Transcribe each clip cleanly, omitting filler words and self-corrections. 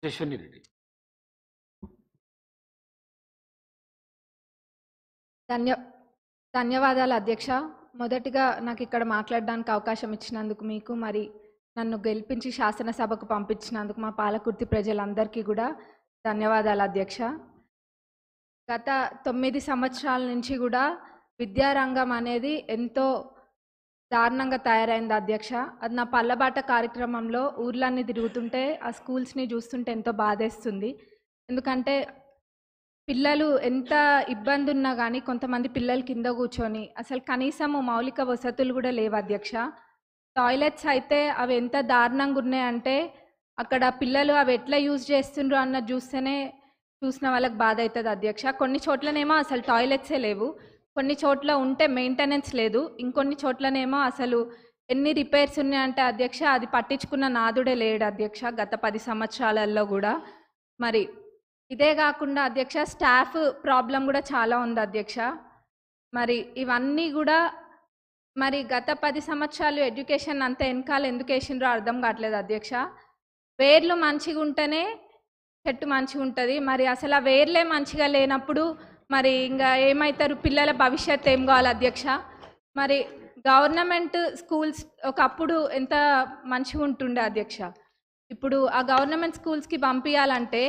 యశ్వని రెడ్డి. ధన్య ధన్యవాదాలు అధ్యక్ష. మొదటిగా నాకు ఇక్కడ మాట్లాడడానికి అవకాశం ఇచ్చినందుకు మీకు, మరి నన్ను గెలిపించి శాసనసభకు పంపించినందుకు మా పాలకుర్తి ప్రజలందరికీ కూడా ధన్యవాదాలు అధ్యక్ష. గత 9 సంవత్సరాల నుంచి కూడా విద్యారంగం అనేది ఎంతో దారుణంగా తయారైంది అధ్యక్ష. అది నా పల్లబాట కార్యక్రమంలో ఊర్లన్నీ తిరుగుతుంటే ఆ స్కూల్స్ని చూస్తుంటే ఎంతో బాధేస్తుంది. ఎందుకంటే పిల్లలు ఎంత ఇబ్బంది ఉన్నా కానీ కొంతమంది పిల్లలు కింద కూర్చొని అసలు కనీసము మౌలిక వసతులు కూడా లేవు అధ్యక్ష. టాయిలెట్స్ అయితే అవి ఎంత దారుణంగా ఉన్నాయంటే అక్కడ పిల్లలు అవి ఎట్లా యూజ్ చేస్తుండ్రు అన్నది చూస్తేనే చూసిన వాళ్ళకి బాధ అవుతుంది అధ్యక్ష. కొన్ని చోట్లనేమో అసలు టాయిలెట్సే లేవు, కొన్ని చోట్ల ఉంటే మెయింటెనెన్స్ లేదు, ఇంకొన్ని చోట్లనేమో అసలు ఎన్ని రిపేర్స్ ఉన్నాయంటే అధ్యక్ష అది పట్టించుకున్న నాదుడే లేడు అధ్యక్ష గత 10 సంవత్సరాలలో కూడా. మరి ఇదే కాకుండా అధ్యక్ష స్టాఫ్ ప్రాబ్లం కూడా చాలా ఉంది అధ్యక్ష. మరి ఇవన్నీ కూడా మరి గత 10 సంవత్సరాలు ఎడ్యుకేషన్ అంత వెనకాల ఎందుకు వేసిండ్రో అర్థం కావట్లేదు అధ్యక్ష. వేర్లు మంచిగా ఉంటేనే చెట్టు మంచిగా ఉంటుంది. మరి అసలు ఆ వేర్లే మంచిగా లేనప్పుడు మరి ఇంకా ఏమవుతారు, పిల్లల భవిష్యత్తు ఏం కావాలి అధ్యక్ష. మరి గవర్నమెంట్ స్కూల్స్ ఒకప్పుడు ఎంత మంచిగా ఉంటుండే అధ్యక్ష, ఇప్పుడు ఆ గవర్నమెంట్ స్కూల్స్కి పంపించాలంటే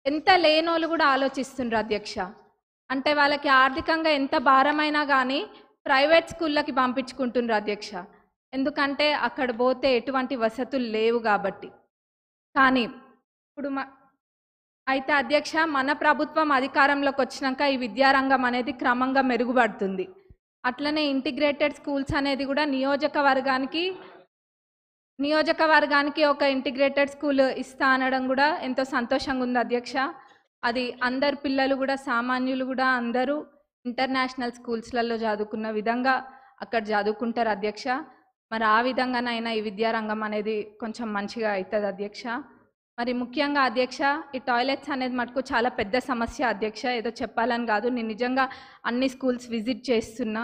ఎంత లేనోళ్ళు కూడా ఆలోచిస్తుండ్రు అధ్యక్ష. అంటే వాళ్ళకి ఆర్థికంగా ఎంత భారమైనా కానీ ప్రైవేట్ స్కూళ్ళకి పంపించుకుంటుండ్రు అధ్యక్ష. ఎందుకంటే అక్కడ పోతే ఎటువంటి వసతులు లేవు కాబట్టి. కానీ ఇప్పుడు అయితే అధ్యక్ష మన ప్రభుత్వం అధికారంలోకి వచ్చినాక ఈ విద్యారంగం అనేది క్రమంగా మెరుగుపడుతుంది. అట్లనే ఇంటిగ్రేటెడ్ స్కూల్స్ అనేది కూడా నియోజకవర్గానికి ఒక ఇంటిగ్రేటెడ్ స్కూల్ ఇస్తా అనడం కూడా ఎంతో సంతోషంగా ఉంది అధ్యక్ష. అది అందరు పిల్లలు కూడా సామాన్యులు కూడా అందరూ ఇంటర్నేషనల్ స్కూల్స్లలో చదువుకున్న విధంగా అక్కడ చదువుకుంటారు అధ్యక్ష. మరి ఆ విధంగానైనా ఈ విద్యారంగం అనేది కొంచెం మంచిగా అవుతుంది అధ్యక్ష. మరి ముఖ్యంగా అధ్యక్ష ఈ టాయిలెట్స్ అనేది మటుకు చాలా పెద్ద సమస్య అధ్యక్ష. ఏదో చెప్పాలని కాదు, నేను నిజంగా అన్ని స్కూల్స్ విజిట్ చేస్తున్నా.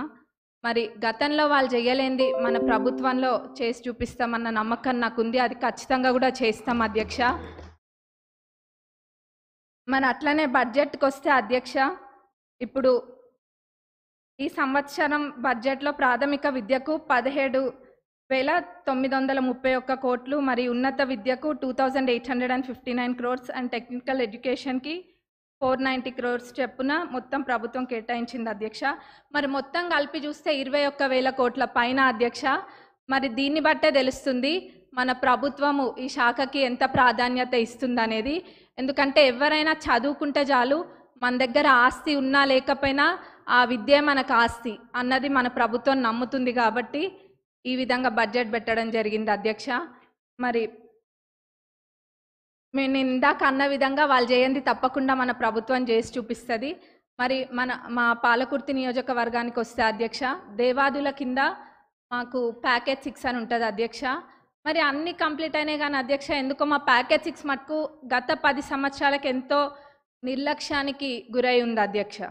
మరి గతంలో వాళ్ళు చేయలేంది మన ప్రభుత్వంలో చేసి చూపిస్తామన్న నమ్మకం నాకు ఉంది, అది ఖచ్చితంగా కూడా చేస్తాం అధ్యక్ష. మరి అట్లనే బడ్జెట్కి వస్తే అధ్యక్ష, ఇప్పుడు ఈ సంవత్సరం బడ్జెట్లో ప్రాథమిక విద్యకు 17,931 కోట్లు, మరి ఉన్నత విద్యకు 2,859 crores అండ్ టెక్నికల్ ఎడ్యుకేషన్కి 490 crores చెప్పున మొత్తం ప్రభుత్వం కేటాయించింది అధ్యక్ష. మరి మొత్తం కలిపి చూస్తే 21,000 కోట్ల పైన అధ్యక్ష. మరి దీన్ని బట్టే తెలుస్తుంది మన ప్రభుత్వము ఈ శాఖకి ఎంత ప్రాధాన్యత ఇస్తుంది అనేది. ఎందుకంటే ఎవరైనా చదువుకుంటే చాలు, మన దగ్గర ఆస్తి ఉన్నా లేకపోయినా ఆ విద్య మనకు ఆస్తి అన్నది మన ప్రభుత్వం నమ్ముతుంది కాబట్టి ఈ విధంగా బడ్జెట్ పెట్టడం జరిగింది అధ్యక్ష. మరి నేను ఇందాక అన్న విధంగా వాళ్ళు చేయండి తప్పకుండా మన ప్రభుత్వం చేసి చూపిస్తుంది. మరి మా పాలకుర్తి నియోజకవర్గానికి వస్తే అధ్యక్ష, దేవాదుల కింద మాకు ప్యాకేజ్ 6 అని ఉంటుంది అధ్యక్ష. మరి అన్నీ కంప్లీట్ అయినాయి కానీ అధ్యక్ష ఎందుకో మా ప్యాకేజ్ 6 మటుకు గత 10 సంవత్సరాలకు ఎంతో నిర్లక్ష్యానికి గురై ఉంది అధ్యక్ష.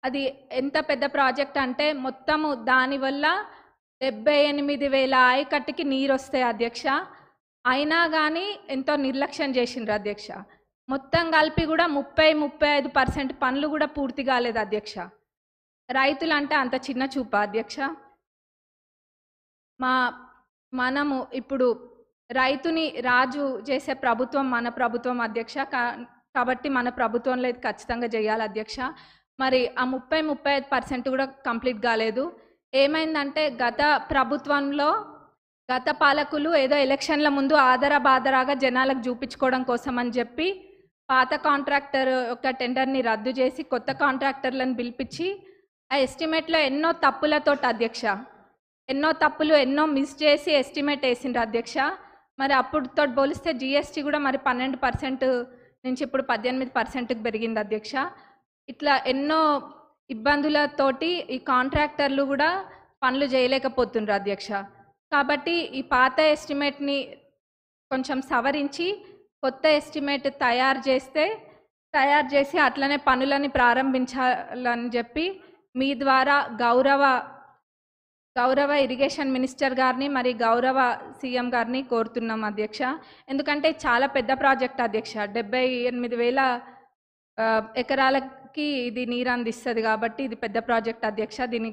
అది ఎంత పెద్ద ప్రాజెక్ట్ అంటే మొత్తము దానివల్ల 78,000 ఆయకట్టుకి నీరు వస్తాయి అధ్యక్ష. అయినా కానీ ఎంతో నిర్లక్ష్యం చేసిండ్రు అధ్యక్ష. మొత్తం కలిపి కూడా 30-35% పనులు కూడా పూర్తి కాలేదు అధ్యక్ష. రైతులు అంటే అంత చిన్న చూప అధ్యక్ష. మనము ఇప్పుడు రైతుని రాజు చేసే ప్రభుత్వం మన ప్రభుత్వం అధ్యక్ష. కాబట్టి మన ప్రభుత్వంలో ఇది ఖచ్చితంగా చేయాలి అధ్యక్ష. మరి ఆ 30-35% కూడా కంప్లీట్ కాలేదు. ఏమైందంటే గత ప్రభుత్వంలో గత పాలకులు ఏదో ఎలక్షన్ల ముందు ఆదరాబాదరాగా జనాలకు చూపించుకోవడం కోసం అని చెప్పి పాత కాంట్రాక్టర్ యొక్క టెండర్ని రద్దు చేసి కొత్త కాంట్రాక్టర్లను పిలిపించి ఆ ఎస్టిమేట్లో ఎన్నో తప్పులతోటి అధ్యక్ష, ఎన్నో తప్పులు ఎన్నో మిస్ చేసి ఎస్టిమేట్ వేసిండ్రు అధ్యక్ష. మరి అప్పుడుతో పోలిస్తే జిఎస్టీ కూడా మరి 12% నుంచి ఇప్పుడు 18%కి పెరిగింది అధ్యక్ష. ఇట్లా ఎన్నో ఇబ్బందులతోటి ఈ కాంట్రాక్టర్లు కూడా పనులు చేయలేకపోతుండ్రు అధ్యక్ష. కాబట్టి ఈ పాత ఎస్టిమేట్ని కొంచెం సవరించి కొత్త ఎస్టిమేట్ తయారు చేసి అట్లనే పనులని ప్రారంభించాలని చెప్పి మీ ద్వారా గౌరవ గౌరవ ఇరిగేషన్ మినిస్టర్ గారిని మరి గౌరవ సీఎం గారిని కోరుతున్నాం అధ్యక్ష. ఎందుకంటే చాలా పెద్ద ప్రాజెక్ట్ అధ్యక్ష. 78,000 ఎకరాలకి ఇది నీరు అందిస్తుంది కాబట్టి ఇది పెద్ద ప్రాజెక్ట్ అధ్యక్ష. దీన్ని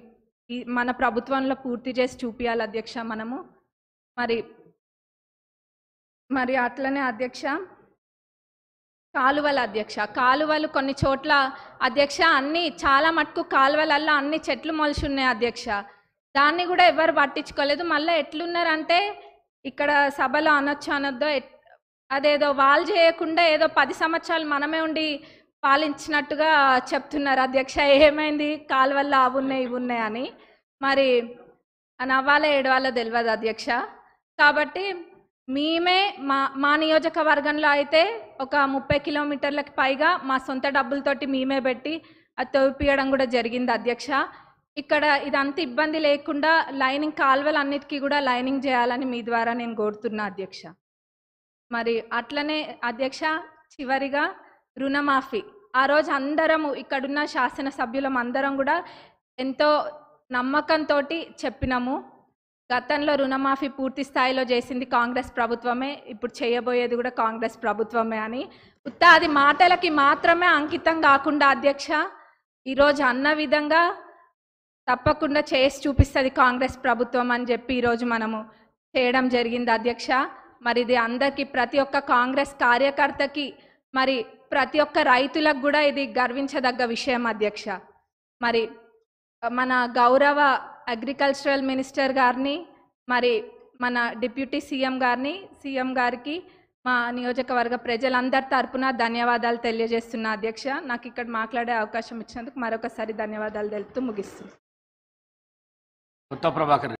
మన ప్రభుత్వంలో పూర్తి చేసి చూపించాలి అధ్యక్ష మనము. మరి అట్లనే అధ్యక్ష కాలువలు అధ్యక్ష, కాలువలు కొన్ని చోట్ల అధ్యక్ష అన్ని చాలా మటుకు కాలువలల్లో అన్ని చెట్లు మొలిచి ఉన్నాయి అధ్యక్ష. దాన్ని కూడా ఎవరు పట్టించుకోలేదు. మళ్ళీ ఎట్లున్నారంటే ఇక్కడ సభలో అనొచ్చు అనొద్దో అదేదో వాళ్ళు చేయకుండా ఏదో 10 సంవత్సరాలు మనమే ఉండి పాలించినట్టుగా చెప్తున్నారు అధ్యక్ష. ఏమైంది కాలువల్లో అవి ఉన్నాయి ఇవి ఉన్నాయి అని. మరి నవ్వాలో ఏడవాలో తెలియదు అధ్యక్ష. కాబట్టి మేమే మా నియోజకవర్గంలో అయితే ఒక 30 కిలోమీటర్లకు పైగా మా సొంత డబ్బులతోటి మేమే పెట్టి అది తవ్విపియడం కూడా జరిగింది అధ్యక్ష. ఇక్కడ ఇదంతా ఇబ్బంది లేకుండా లైనింగ్ కాలువలు అన్నిటికీ కూడా లైనింగ్ చేయాలని మీ ద్వారా నేను కోరుతున్నా అధ్యక్ష. మరి అట్లనే అధ్యక్ష చివరిగా రుణమాఫీ, ఆ రోజు అందరము ఇక్కడున్న శాసనసభ్యులం అందరం కూడా ఎంతో నమ్మకంతో చెప్పినాము. గతంలో రుణమాఫీ పూర్తి స్థాయిలో చేసింది కాంగ్రెస్ ప్రభుత్వమే, ఇప్పుడు చేయబోయేది కూడా కాంగ్రెస్ ప్రభుత్వమే అని. అది మాటలకి మాత్రమే అంకితం కాకుండా అధ్యక్ష ఈరోజు అన్న విధంగా తప్పకుండా చేసి చూపిస్తుంది కాంగ్రెస్ ప్రభుత్వం అని చెప్పి ఈరోజు మనము చేయడం జరిగింది అధ్యక్ష. మరి ఇది అందరికీ ప్రతి ఒక్క కాంగ్రెస్ కార్యకర్తకి మరి ప్రతి ఒక్క రైతులకు కూడా ఇది గర్వించదగ్గ విషయం అధ్యక్ష. మరి మన గౌరవ అగ్రికల్చరల్ మినిస్టర్ గారిని మరి మన డిప్యూటీ సీఎం గారికి మా నియోజకవర్గ ప్రజలందరి తరపున ధన్యవాదాలు తెలియజేస్తున్నా అధ్యక్ష. నాకు ఇక్కడ మాట్లాడే అవకాశం ఇచ్చినందుకు మరొకసారి ధన్యవాదాలు తెలుపుతూ ముగిస్తున్నాను.